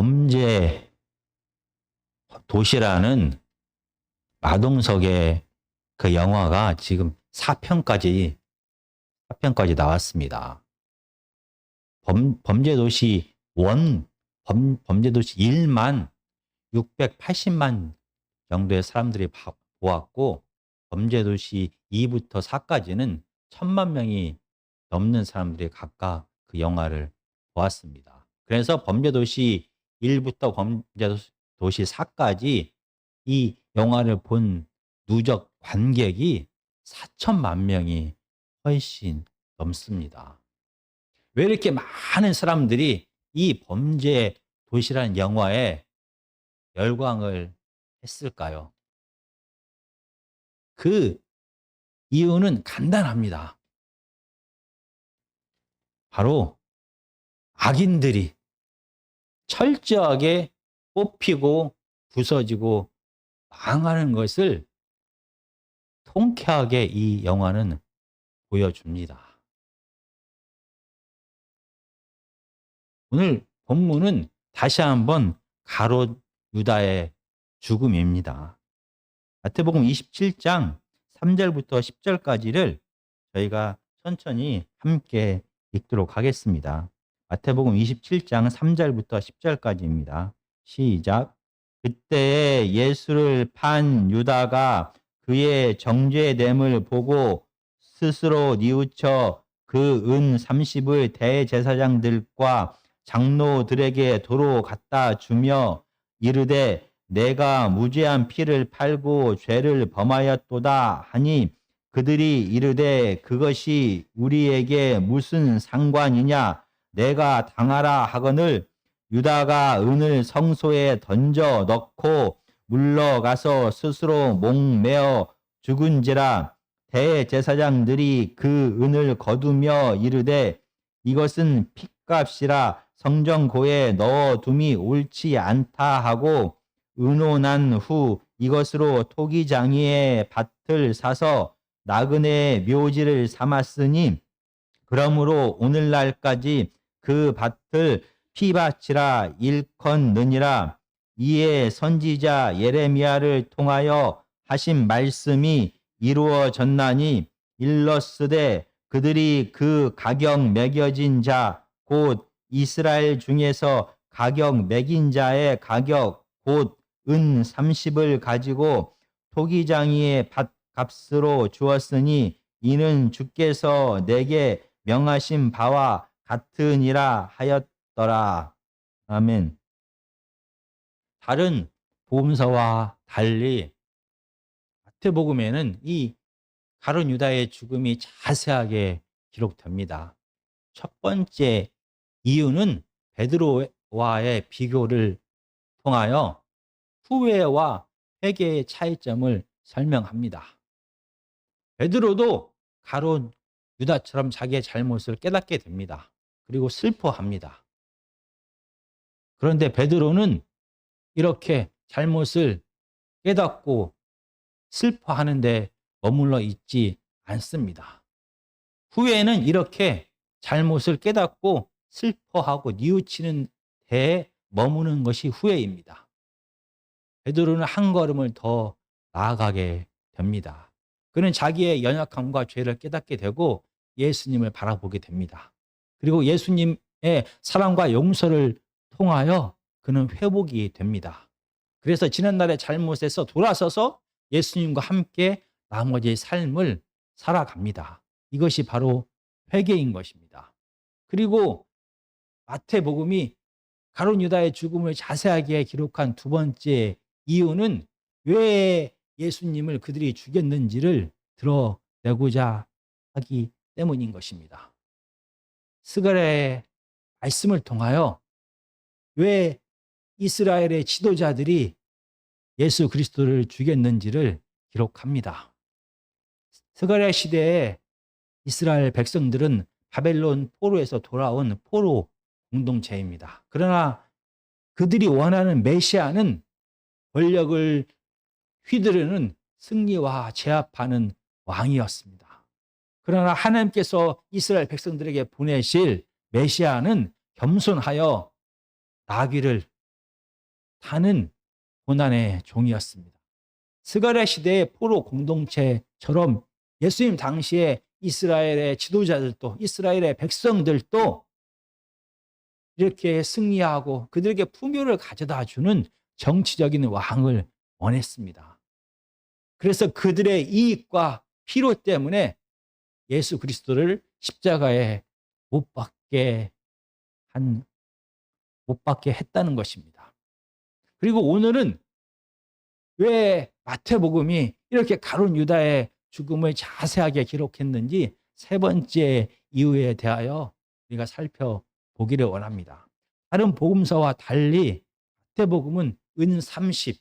범죄 도시라는 마동석의 그 영화가 지금 4편까지 나왔습니다. 범죄도시 1, 범죄도시 1만 680만 정도의 사람들이 보았고, 범죄도시 2부터 4까지는 1000만 명이 넘는 사람들이 각각 그 영화를 보았습니다. 그래서 범죄도시 1부터 범죄도시 4까지 이 영화를 본 누적 관객이 4천만 명이 훨씬 넘습니다. 왜 이렇게 많은 사람들이 이 범죄 도시라는 영화에 열광을 했을까요? 그 이유는 간단합니다. 바로 악인들이 철저하게 뽑히고 부서지고 망하는 것을 통쾌하게 이 영화는 보여줍니다. 오늘 본문은 다시 한번 가롯 유다의 죽음입니다. 마태복음 27장 3절부터 10절까지를 저희가 천천히 함께 읽도록 하겠습니다. 마태복음 27장 3절부터 10절까지입니다. 시작. 그때 예수를 판 유다가 그의 정죄됨을 보고 스스로 뉘우쳐 그 은 30을 대제사장들과 장로들에게 도로 갖다 주며 이르되 내가 무죄한 피를 팔고 죄를 범하였도다 하니 그들이 이르되 그것이 우리에게 무슨 상관이냐 내가 당하라 하거늘 유다가 은을 성소에 던져 넣고 물러가서 스스로 목매어 죽은지라 대제사장들이 그 은을 거두며 이르되 이것은 핏값이라 성전고에 넣어둠이 옳지 않다 하고 의논한 후 이것으로 토기장이의 밭을 사서 나그네의 묘지를 삼았으니 그러므로 오늘날까지 그 밭을 피밭이라 일컫느니라. 이에 선지자 예레미야를 통하여 하신 말씀이 이루어졌나니 일렀으되 그들이 그 가격 매겨진 자 곧 이스라엘 중에서 가격 매긴 자의 가격 곧 은 30을 가지고 토기장이의 밭값으로 주었으니 이는 주께서 내게 명하신 바와 같으니라 하였더라. 아멘. 다른 복음서와 달리 마태복음에는 이 가룟 유다의 죽음이 자세하게 기록됩니다. 첫 번째 이유는 베드로와의 비교를 통하여 후회와 회개의 차이점을 설명합니다. 베드로도 가룟 유다처럼 자기의 잘못을 깨닫게 됩니다. 그리고 슬퍼합니다. 그런데 베드로는 이렇게 잘못을 깨닫고 슬퍼하는데 머물러 있지 않습니다. 후회는 이렇게 잘못을 깨닫고 슬퍼하고 뉘우치는 데에 머무는 것이 후회입니다. 베드로는 한 걸음을 더 나아가게 됩니다. 그는 자기의 연약함과 죄를 깨닫게 되고 예수님을 바라보게 됩니다. 그리고 예수님의 사랑과 용서를 통하여 그는 회복이 됩니다. 그래서 지난날의 잘못에서 돌아서서 예수님과 함께 나머지 삶을 살아갑니다. 이것이 바로 회개인 것입니다. 그리고 마태복음이 가룟 유다의 죽음을 자세하게 기록한 두 번째 이유는 왜 예수님을 그들이 죽였는지를 드러내고자 하기 때문인 것입니다. 스가랴의 말씀을 통하여 왜 이스라엘의 지도자들이 예수 그리스도를 죽였는지를 기록합니다. 스가랴 시대에 이스라엘 백성들은 바벨론 포로에서 돌아온 포로 공동체입니다. 그러나 그들이 원하는 메시아는 권력을 휘두르는 승리와 제압하는 왕이었습니다. 그러나 하나님께서 이스라엘 백성들에게 보내실 메시아는 겸손하여 나귀를 타는 고난의 종이었습니다. 스가랴 시대의 포로 공동체처럼 예수님 당시에 이스라엘의 지도자들도, 이스라엘의 백성들도 이렇게 승리하고 그들에게 풍요를 가져다 주는 정치적인 왕을 원했습니다. 그래서 그들의 이익과 필요 때문에 예수 그리스도를 십자가에 못 박게 했다는 것입니다. 그리고 오늘은 왜 마태복음이 이렇게 가룟 유다의 죽음을 자세하게 기록했는지 세 번째 이유에 대하여 우리가 살펴보기를 원합니다. 다른 복음서와 달리 마태복음은 은30,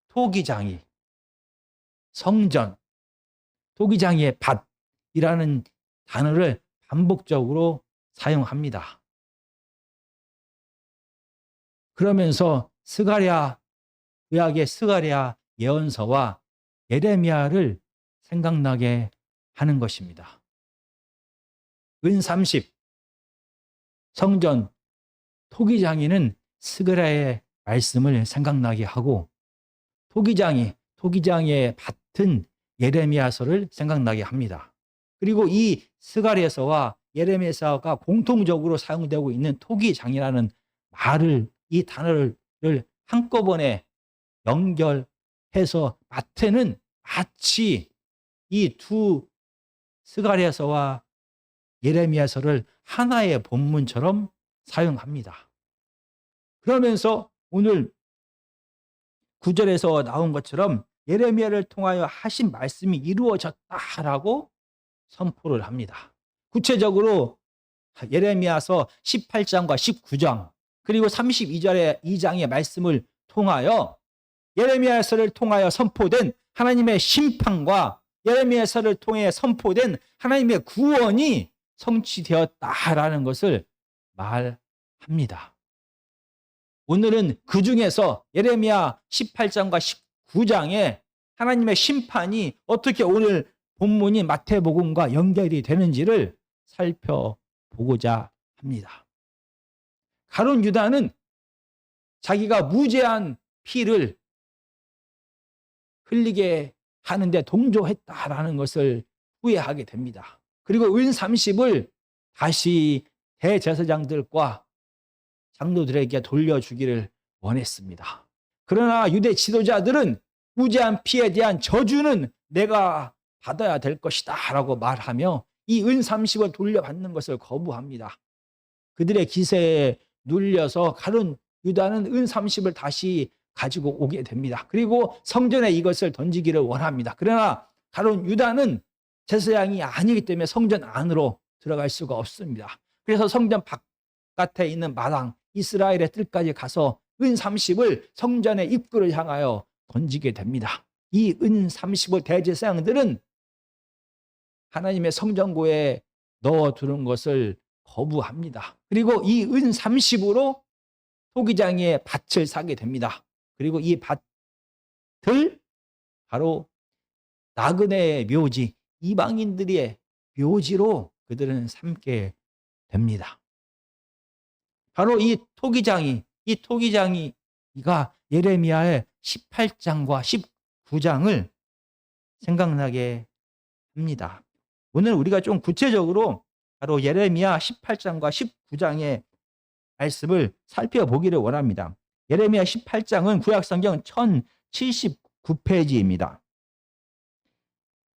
토기장이, 성전, 토기장이의 밭이라는 단어를 반복적으로 사용합니다. 그러면서 구약의 스가랴 예언서와 예레미야를 생각나게 하는 것입니다. 은30, 성전, 토기장이는 스가랴의 말씀을 생각나게 하고 토기장의 밭은 예레미야서를 생각나게 합니다. 그리고 이 스가랴서와 예레미야서가 공통적으로 사용되고 있는 토기장이라는 말을, 이 단어를 한꺼번에 연결해서 마태는 마치 이 두 스가랴서와 예레미야서를 하나의 본문처럼 사용합니다. 그러면서 오늘 9절에서 나온 것처럼 예레미야를 통하여 하신 말씀이 이루어졌다라고 선포를 합니다. 구체적으로 예레미야서 18장과 19장 그리고 32절의 2장의 말씀을 통하여 예레미야서를 통하여 선포된 하나님의 심판과 예레미야서를 통해 선포된 하나님의 구원이 성취되었다라는 것을 말합니다. 오늘은 그 중에서 예레미야 18장과 19장에 하나님의 심판이 어떻게 오늘 본문인 마태복음과 연결이 되는지를 살펴보고자 합니다. 가룟 유다는 자기가 무죄한 피를 흘리게 하는데 동조했다라는 것을 후회하게 됩니다. 그리고 은30을 다시 대제사장들과 장로들에게 돌려주기를 원했습니다. 그러나 유대 지도자들은 무죄한 피에 대한 저주는 내가 받아야 될 것이다 라고 말하며 이 은30을 돌려받는 것을 거부합니다. 그들의 기세에 눌려서 가룟 유다는 은30을 다시 가지고 오게 됩니다. 그리고 성전에 이것을 던지기를 원합니다. 그러나 가룟 유다는 제사장이 아니기 때문에 성전 안으로 들어갈 수가 없습니다. 그래서 성전 바깥에 있는 마당, 이스라엘의 뜰까지 가서 은30을 성전의 입구를 향하여 던지게 됩니다. 이 은30을 대제사장들은 하나님의 성전고에 넣어두는 것을 거부합니다. 그리고 이 은30으로 토기장의 밭을 사게 됩니다. 그리고 이 밭을 바로 나그네의 묘지, 이방인들의 묘지로 그들은 삼게 됩니다. 바로 이 토기장이가 예레미야의 18장과 19장을 생각나게 합니다. 오늘 우리가 좀 구체적으로 바로 예레미야 18장과 19장의 말씀을 살펴보기를 원합니다. 예레미야 18장은 구약성경 1079페이지입니다.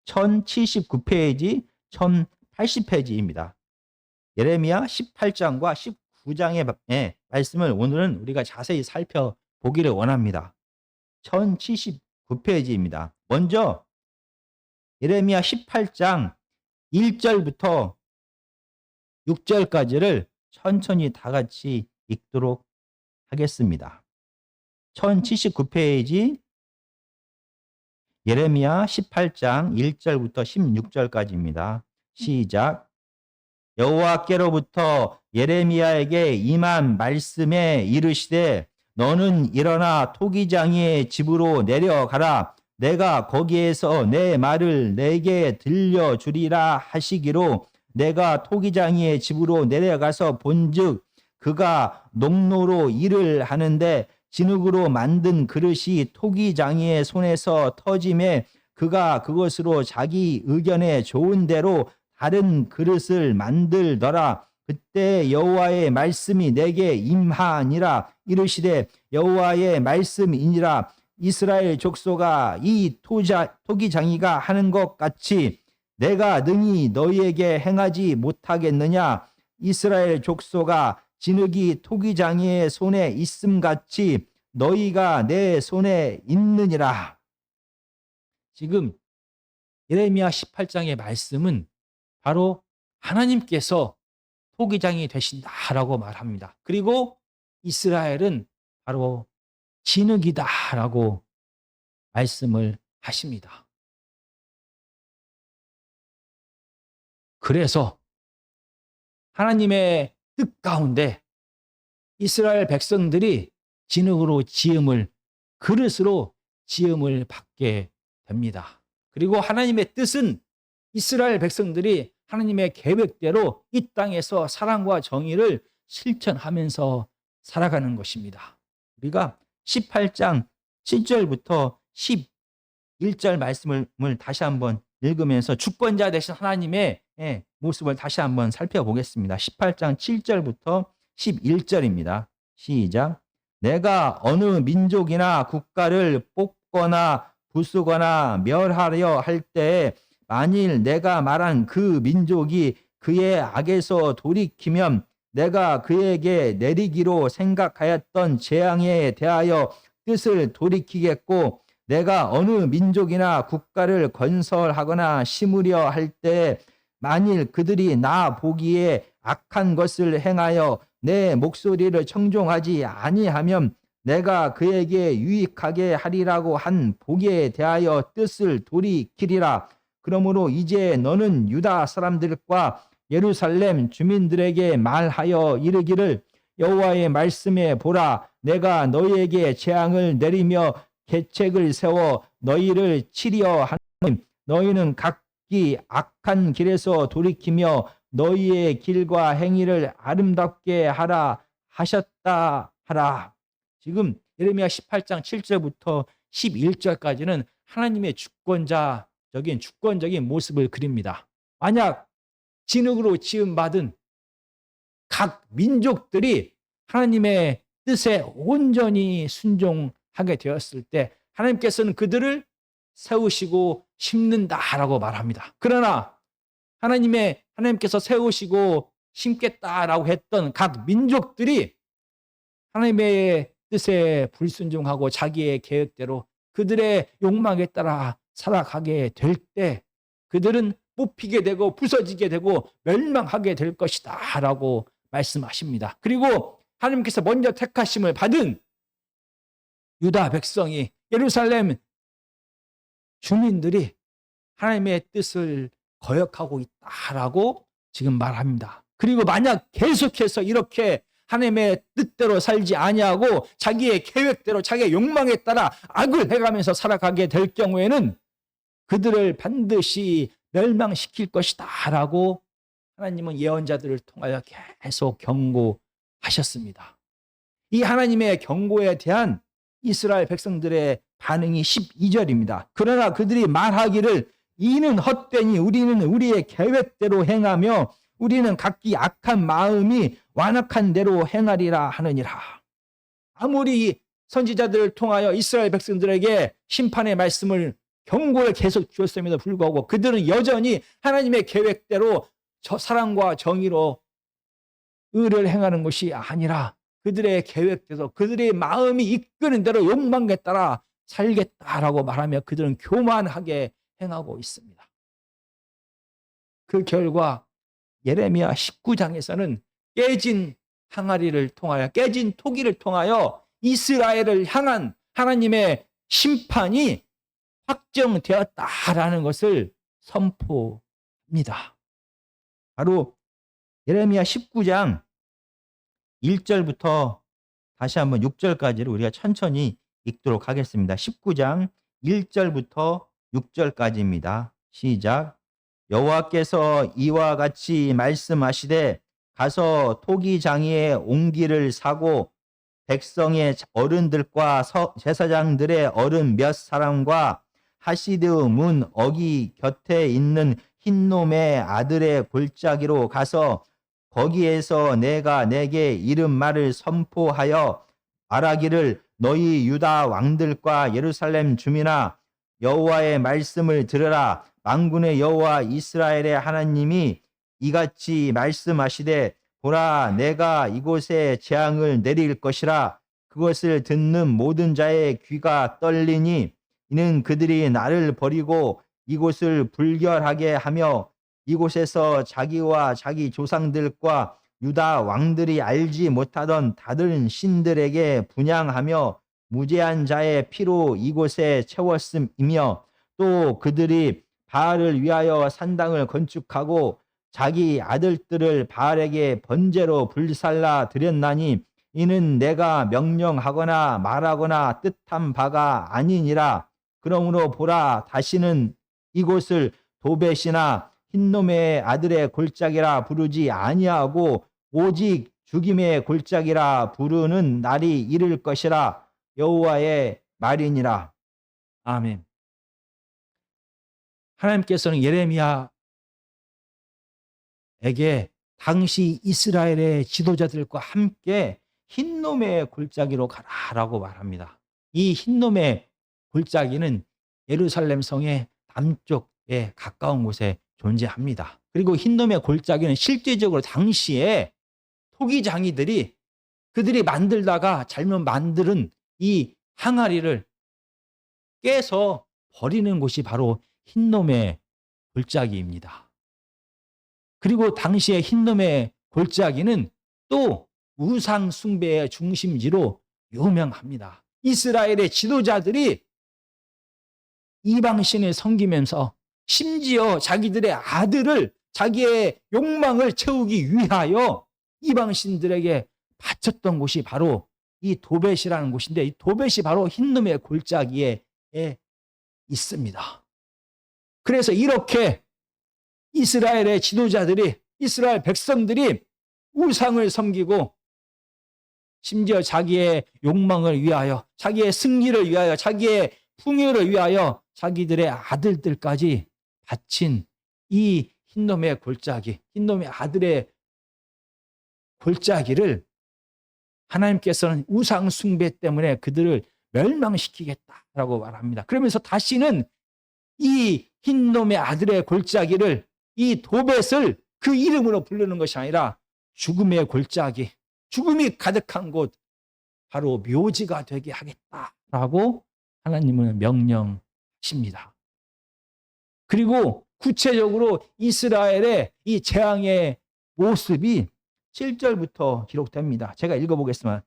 1079페이지, 1080페이지입니다. 예레미야 18장과 19장의 말씀을 오늘은 우리가 자세히 살펴보기를 원합니다. 1079페이지입니다. 먼저 예레미야 18장 1절부터 6절까지를 천천히 다 같이 읽도록 하겠습니다. 1079페이지 예레미야 18장 1절부터 16절까지입니다. 시작. 여호와께로부터 예레미야에게 임한 말씀에 이르시되 너는 일어나 토기장이의 집으로 내려가라. 내가 거기에서 내 말을 내게 들려주리라 하시기로 내가 토기장이의 집으로 내려가서 본즉 그가 농로로 일을 하는데 진흙으로 만든 그릇이 토기장이의 손에서 터짐에 그가 그것으로 자기 의견에 좋은 대로 다른 그릇을 만들더라. 그때 여호와의 말씀이 내게 임하니라. 이르시되 여호와의 말씀이니라. 이스라엘 족속아, 이 토기장이가 하는 것 같이 내가 능히 너희에게 행하지 못하겠느냐? 이스라엘 족속아, 진흙이 토기장이의 손에 있음같이 너희가 내 손에 있느니라. 지금 예레미야 18장의 말씀은 바로 하나님께서 토기장이 되신다라고 말합니다. 그리고 이스라엘은 바로 진흙이다라고 말씀을 하십니다. 그래서 하나님의 뜻 가운데 이스라엘 백성들이 진흙으로 지음을, 그릇으로 지음을 받게 됩니다. 그리고 하나님의 뜻은 이스라엘 백성들이 하나님의 계획대로 이 땅에서 사랑과 정의를 실천하면서 살아가는 것입니다. 우리가 18장 7절부터 11절 말씀을 다시 한번 읽으면서 주권자 되신 하나님의 모습을 다시 한번 살펴보겠습니다. 18장 7절부터 11절입니다. 시작. 내가 어느 민족이나 국가를 뽑거나 부수거나 멸하려 할 때에 만일 내가 말한 그 민족이 그의 악에서 돌이키면 내가 그에게 내리기로 생각하였던 재앙에 대하여 뜻을 돌이키겠고, 내가 어느 민족이나 국가를 건설하거나 심으려 할 때 만일 그들이 나 보기에 악한 것을 행하여 내 목소리를 청종하지 아니하면 내가 그에게 유익하게 하리라고 한 복에 대하여 뜻을 돌이키리라. 그러므로 이제 너는 유다 사람들과 예루살렘 주민들에게 말하여 이르기를 여호와의 말씀에 보라, 내가 너희에게 재앙을 내리며 계책을 세워 너희를 치려 하노니 너희는 각기 악한 길에서 돌이키며 너희의 길과 행위를 아름답게 하라 하셨다 하라. 지금 예레미야 18장 7절부터 11절까지는 하나님의 주권적인 모습을 그립니다. 만약 진흙으로 지음받은 각 민족들이 하나님의 뜻에 온전히 순종하게 되었을 때 하나님께서는 그들을 세우시고 심는다라고 말합니다. 그러나 하나님께서 세우시고 심겠다라고 했던 각 민족들이 하나님의 뜻에 불순종하고 자기의 계획대로 그들의 욕망에 따라 살아가게 될 때 그들은 뽑히게 되고 부서지게 되고 멸망하게 될 것이다 라고 말씀하십니다. 그리고 하나님께서 먼저 택하심을 받은 유다 백성이, 예루살렘 주민들이 하나님의 뜻을 거역하고 있다라고 지금 말합니다. 그리고 만약 계속해서 이렇게 하나님의 뜻대로 살지 아니하고 자기의 계획대로 자기의 욕망에 따라 악을 해가면서 살아가게 될 경우에는 그들을 반드시 멸망시킬 것이다 라고 하나님은 예언자들을 통하여 계속 경고하셨습니다. 이 하나님의 경고에 대한 이스라엘 백성들의 반응이 12절입니다. 그러나 그들이 말하기를 이는 헛되니 우리는 우리의 계획대로 행하며 우리는 각기 악한 마음이 완악한 대로 행하리라 하느니라. 아무리 선지자들을 통하여 이스라엘 백성들에게 심판의 말씀을 경고를 계속 주었음에도 불구하고 그들은 여전히 하나님의 계획대로 사랑과 정의로 의를 행하는 것이 아니라 그들의 계획대로 그들의 마음이 이끄는 대로 욕망에 따라 살겠다라고 말하며 그들은 교만하게 행하고 있습니다. 그 결과 예레미야 19장에서는 깨진 항아리를 통하여, 깨진 토기를 통하여 이스라엘을 향한 하나님의 심판이 확정되었다라는 것을 선포합니다. 바로 예레미야 19장 1절부터 다시 한번 6절까지를 우리가 천천히 읽도록 하겠습니다. 19장 1절부터 6절까지입니다. 시작. 여호와께서 이와 같이 말씀하시되 가서 토기장이의 옹기를 사고 백성의 어른들과 제사장들의 어른 몇 사람과 하시드 문 어기 곁에 있는 흰놈의 아들의 골짜기로 가서 거기에서 내가 내게 이른 말을 선포하여 말하기를 너희 유다 왕들과 예루살렘 주민아 여호와의 말씀을 들으라. 만군의 여호와 이스라엘의 하나님이 이같이 말씀하시되 보라 내가 이곳에 재앙을 내릴 것이라. 그것을 듣는 모든 자의 귀가 떨리니 이는 그들이 나를 버리고 이곳을 불결하게 하며 이곳에서 자기와 자기 조상들과 유다 왕들이 알지 못하던 다른 신들에게 분향하며 무죄한 자의 피로 이곳에 채웠음이며 또 그들이 바알을 위하여 산당을 건축하고 자기 아들들을 바알에게 번제로 불살라 드렸나니 이는 내가 명령하거나 말하거나 뜻한 바가 아니니라. 그러므로 보라 다시는 이곳을 도벳이나 흰놈의 아들의 골짜기라 부르지 아니하고 오직 죽임의 골짜기라 부르는 날이 이를 것이라. 여호와의 말이니라. 아멘. 하나님께서는 예레미야에게 당시 이스라엘의 지도자들과 함께 흰놈의 골짜기로 가라라고 말합니다. 이 흰놈의 골짜기는 예루살렘 성의 남쪽에 가까운 곳에 존재합니다. 그리고 흰놈의 골짜기는 실제적으로 당시에 토기장이들이 그들이 만들다가 잘못 만드는 이 항아리를 깨서 버리는 곳이 바로 흰놈의 골짜기입니다. 그리고 당시에 흰놈의 골짜기는 또 우상 숭배의 중심지로 유명합니다. 이스라엘의 지도자들이 이방신을 섬기면서 심지어 자기들의 아들을 자기의 욕망을 채우기 위하여 이방신들에게 바쳤던 곳이 바로 이 도벳이라는 곳인데 이 도벳이 바로 흰놈의 골짜기에 있습니다. 그래서 이렇게 이스라엘의 지도자들이 이스라엘 백성들이 우상을 섬기고 심지어 자기의 욕망을 위하여 자기의 승리를 위하여 자기의 풍요를 위하여 자기들의 아들들까지 바친 이 흰놈의 골짜기, 흰놈의 아들의 골짜기를 하나님께서는 우상 숭배 때문에 그들을 멸망시키겠다라고 말합니다. 그러면서 다시는 이 흰놈의 아들의 골짜기를 이 도벳을 그 이름으로 부르는 것이 아니라 죽음의 골짜기, 죽음이 가득한 곳 바로 묘지가 되게 하겠다라고 하나님은 명령하십니다. 그리고 구체적으로 이스라엘의 이 재앙의 모습이 7절부터 기록됩니다. 제가 읽어보겠습니다.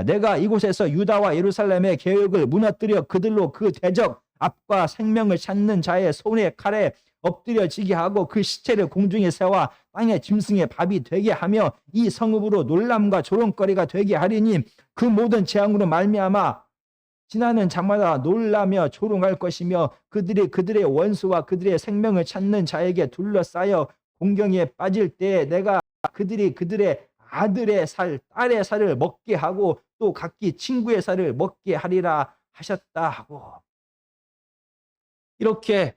내가 이곳에서 유다와 예루살렘의 계획을 무너뜨려 그들로 그 대적 앞과 생명을 찾는 자의 손에 칼에 엎드려지게 하고 그 시체를 공중에 세워 땅의 짐승의 밥이 되게 하며 이 성읍으로 놀람과 조롱거리가 되게 하리니 그 모든 재앙으로 말미암아 지나는 자마다 놀라며 조롱할 것이며 그들이 그들의 원수와 그들의 생명을 찾는 자에게 둘러싸여 공경에 빠질 때에 내가 그들이 그들의 아들의 살, 딸의 살을 먹게 하고 또 각기 친구의 살을 먹게 하리라 하셨다 하고 이렇게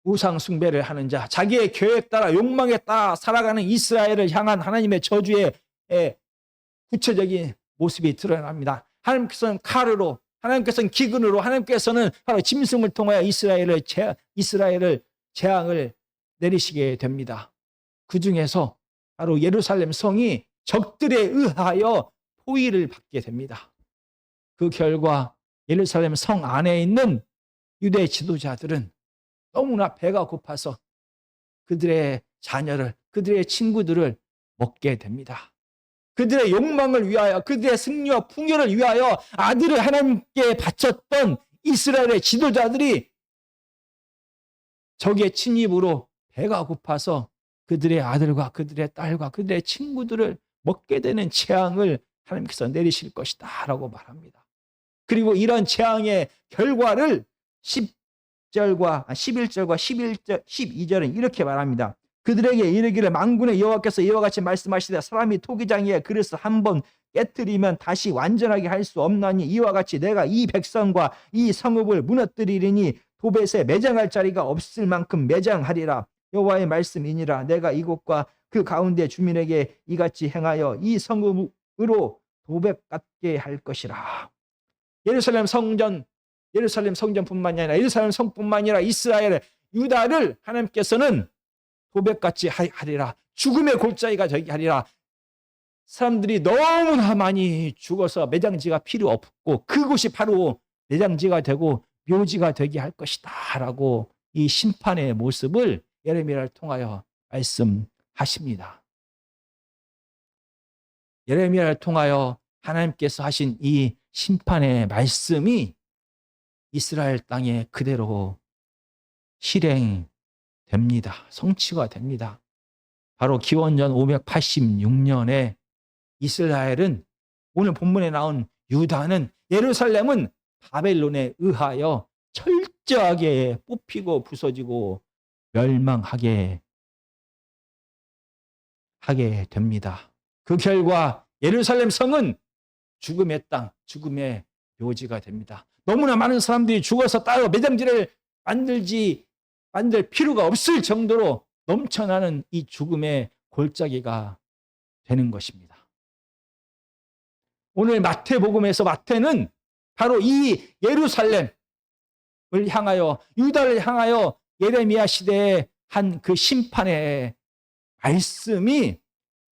우상 숭배를 하는 자, 자기의 계획 따라 욕망에 따라 살아가는 이스라엘을 향한 하나님의 저주의 구체적인 모습이 드러납니다. 하나님께서는 칼으로, 하나님께서는 기근으로, 하나님께서는 바로 짐승을 통하여 이스라엘을 재앙을 내리시게 됩니다. 그 중에서 바로 예루살렘 성이 적들에 의하여 포위를 받게 됩니다. 그 결과 예루살렘 성 안에 있는 유대 지도자들은 너무나 배가 고파서 그들의 자녀를, 그들의 친구들을 먹게 됩니다. 그들의 욕망을 위하여, 그들의 승리와 풍요를 위하여 아들을 하나님께 바쳤던 이스라엘의 지도자들이 적의 침입으로 배가 고파서 그들의 아들과 그들의 딸과 그들의 친구들을 먹게 되는 재앙을 하나님께서 내리실 것이다 라고 말합니다. 그리고 이런 재앙의 결과를 11절과 12절은 이렇게 말합니다. 그들에게 이르기를 만군의 여호와께서 이와 같이 말씀하시되 사람이 토기장이에 그릇을 한번 깨뜨리면 다시 완전하게 할 수 없나니 이와 같이 내가 이 백성과 이 성읍을 무너뜨리리니 도벳에 매장할 자리가 없을 만큼 매장하리라. 여호와의 말씀이니라. 내가 이곳과 그 가운데 주민에게 이같이 행하여 이 성읍으로 도백 같게 할 것이라. 예루살렘 성전뿐만이 아니라 예루살렘 성뿐만 아니라 이스라엘 유다를 하나님께서는 도백같이 하리라. 죽음의 골짜기가 되게 하리라. 사람들이 너무나 많이 죽어서 매장지가 필요 없고 그곳이 바로 매장지가 되고 묘지가 되게 할 것이다 라고 이 심판의 모습을 예레미야를 통하여 말씀하십니다. 예레미야를 통하여 하나님께서 하신 이 심판의 말씀이 이스라엘 땅에 그대로 실행됩니다. 성취가 됩니다. 바로 기원전 586년에 이스라엘은, 오늘 본문에 나온 유다는, 예루살렘은 바벨론에 의하여 철저하게 뽑히고 부서지고 멸망하게 됩니다. 그 결과 예루살렘 성은 죽음의 땅, 죽음의 묘지가 됩니다. 너무나 많은 사람들이 죽어서 따로 매장지를 만들 필요가 없을 정도로 넘쳐나는 이 죽음의 골짜기가 되는 것입니다. 오늘 마태복음에서 마태는 바로 이 예루살렘을 향하여, 유다를 향하여 예레미야 시대에 한 그 심판의 말씀이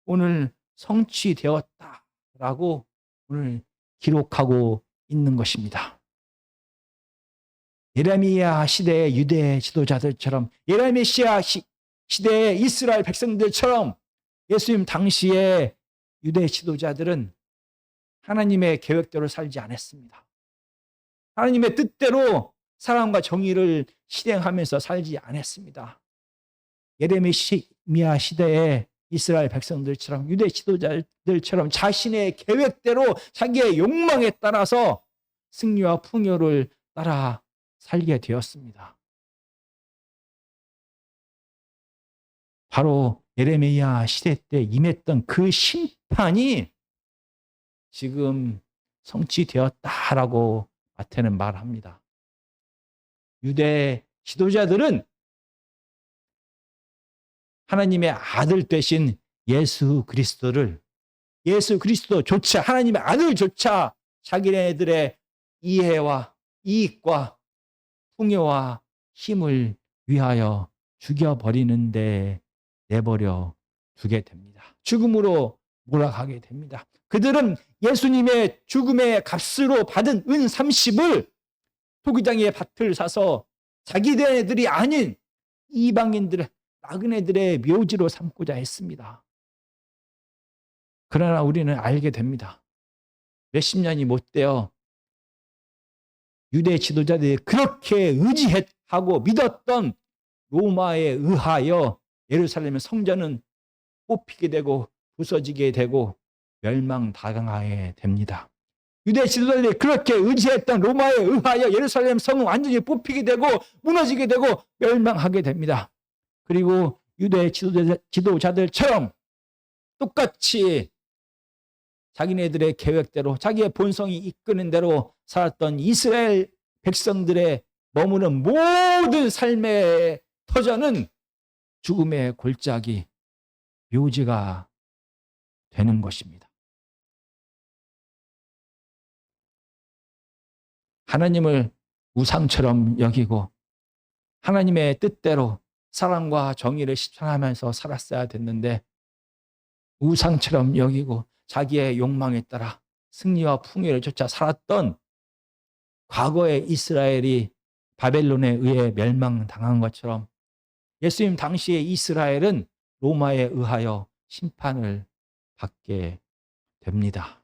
오늘 성취되었다라고 오늘 기록하고 있는 것입니다. 예레미야 시대의 유대 지도자들처럼, 예레미야 시대의 이스라엘 백성들처럼 예수님 당시의 유대 지도자들은 하나님의 계획대로 살지 않았습니다. 하나님의 뜻대로 사랑과 정의를 실행하면서 살지 않았습니다. 예레미야 시대의 이스라엘 백성들처럼, 유대 지도자들처럼 자신의 계획대로 자기의 욕망에 따라서 승리와 풍요를 따라 살게 되었습니다. 바로 예레미야 시대 때 임했던 그 심판이 지금 성취되었다라고 마태는 말합니다. 유대 지도자들은 하나님의 아들 되신 예수 그리스도조차, 하나님의 아들조차 자기네들의 이해와 이익과 풍요와 힘을 위하여 죽여버리는데 내버려 두게 됩니다. 죽음으로 몰아가게 됩니다. 그들은 예수님의 죽음의 값으로 받은 은 30을 토기장의 밭을 사서 자기네들이 아닌 이방인들의, 나그네들의 묘지로 삼고자 했습니다. 그러나 우리는 알게 됩니다. 몇십 년이 못 되어 유대 지도자들이 그렇게 의지하고 믿었던 로마에 의하여 예루살렘의 성전은 뽑히게 되고 부서지게 되고 멸망당하게 됩니다. 유대 지도자들이 그렇게 의지했던 로마에 의하여 예루살렘 성은 완전히 뽑히게 되고 무너지게 되고 멸망하게 됩니다. 그리고 유대 지도자들처럼 똑같이 자기네들의 계획대로, 자기의 본성이 이끄는 대로 살았던 이스라엘 백성들의 머무는 모든 삶의 터전은 죽음의 골짜기, 묘지가 되는 것입니다. 하나님을 우상처럼 여기고 하나님의 뜻대로 사랑과 정의를 실천하면서 살았어야 됐는데 우상처럼 여기고 자기의 욕망에 따라 승리와 풍요를 쫓아 살았던 과거의 이스라엘이 바벨론에 의해 멸망당한 것처럼 예수님 당시의 이스라엘은 로마에 의하여 심판을 받게 됩니다.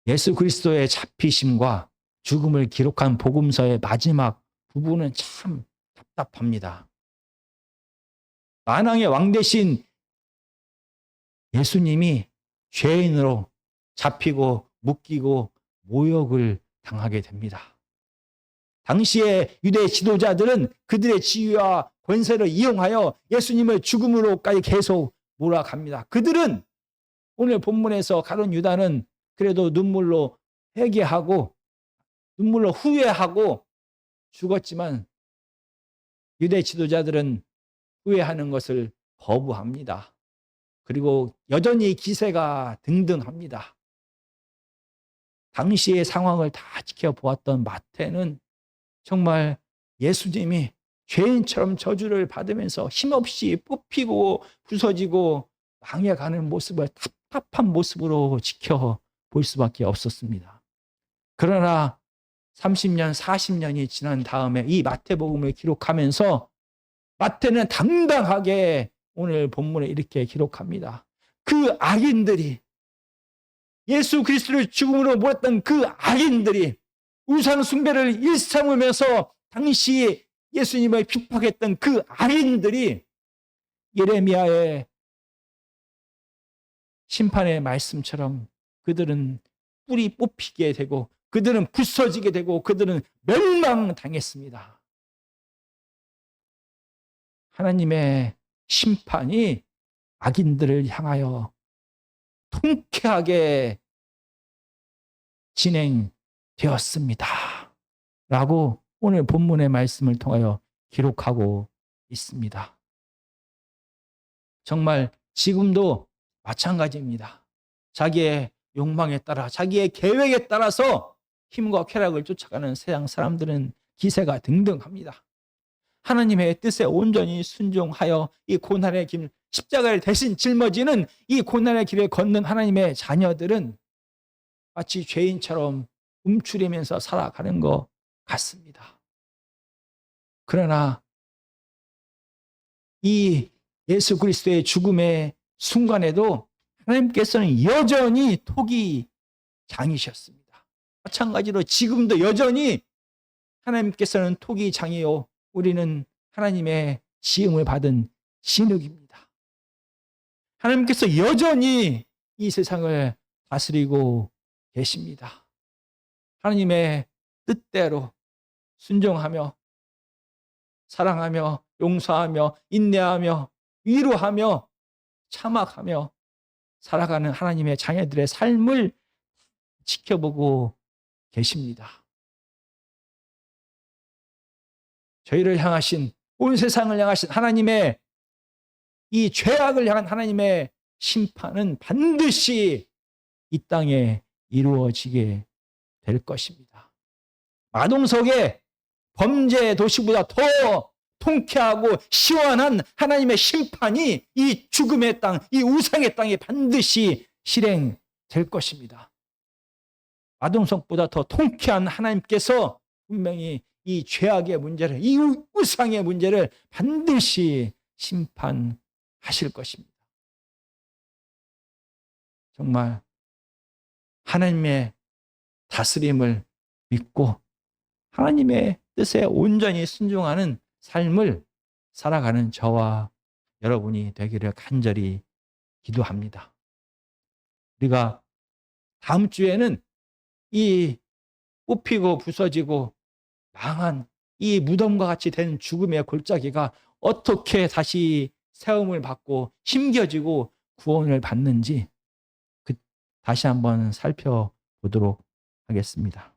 예수 그리스도의 잡히심과 죽음을 기록한 복음서의 마지막 부분은 참 답답합니다. 만왕의 왕 대신 예수님이 죄인으로 잡히고 묶이고 모욕을 당하게 됩니다. 당시의 유대 지도자들은 그들의 지위와 권세를 이용하여 예수님을 죽음으로까지 계속 몰아갑니다. 그들은 오늘 본문에서 가룟 유다는 그래도 눈물로 회개하고 눈물로 후회하고 죽었지만 유대 지도자들은 후회하는 것을 거부합니다. 그리고 여전히 기세가 등등합니다. 당시의 상황을 다 지켜보았던 마태는 정말 예수님이 죄인처럼 저주를 받으면서 힘없이 뽑히고 부서지고 망해가는 모습을 답답한 모습으로 지켜볼 수밖에 없었습니다. 그러나 30년, 40년이 지난 다음에 이 마태복음을 기록하면서 마태는 당당하게 오늘 본문에 이렇게 기록합니다. 그 악인들이, 예수 그리스도를 죽음으로 몰았던 그 악인들이, 우상 숭배를 일삼으면서 당시 예수님을 핍박했던 그 악인들이 예레미야의 심판의 말씀처럼 그들은 뿌리 뽑히게 되고 그들은 부서지게 되고 그들은 멸망당했습니다. 하나님의 심판이 악인들을 향하여 통쾌하게 진행되었습니다. 라고 오늘 본문의 말씀을 통하여 기록하고 있습니다. 정말 지금도 마찬가지입니다. 자기의 욕망에 따라 자기의 계획에 따라서 힘과 쾌락을 쫓아가는 세상 사람들은 기세가 등등합니다. 하나님의 뜻에 온전히 순종하여 이 고난의 길, 십자가를 대신 짊어지는 이 고난의 길을 걷는 하나님의 자녀들은 마치 죄인처럼 움츠리면서 살아가는 것 같습니다. 그러나 이 예수 그리스도의 죽음의 순간에도 하나님께서는 여전히 토기 장이셨습니다. 마찬가지로 지금도 여전히 하나님께서는 토기 장이요 우리는 하나님의 지음을 받은 진흙입니다. 하나님께서 여전히 이 세상을 다스리고 계십니다. 하나님의 뜻대로 순종하며 사랑하며 용서하며 인내하며 위로하며 참악하며 살아가는 하나님의 자녀들의 삶을 지켜보고 계십니다. 저희를 향하신, 온 세상을 향하신 하나님의 이 죄악을 향한 하나님의 심판은 반드시 이 땅에 이루어지게 될 것입니다. 마동석의 범죄 도시보다 더 통쾌하고 시원한 하나님의 심판이 이 죽음의 땅, 이 우상의 땅에 반드시 실행될 것입니다. 마동석보다 더 통쾌한 하나님께서 분명히 이 죄악의 문제를, 이 우상의 문제를 반드시 심판하실 것입니다. 정말 하나님의 다스림을 믿고 하나님의 뜻에 온전히 순종하는 삶을 살아가는 저와 여러분이 되기를 간절히 기도합니다. 우리가 다음 주에는 이 뽑히고 부서지고 망한 이 무덤과 같이 된 죽음의 골짜기가 어떻게 다시 세움을 받고 힘겨지고 구원을 받는지 다시 한번 살펴보도록 하겠습니다.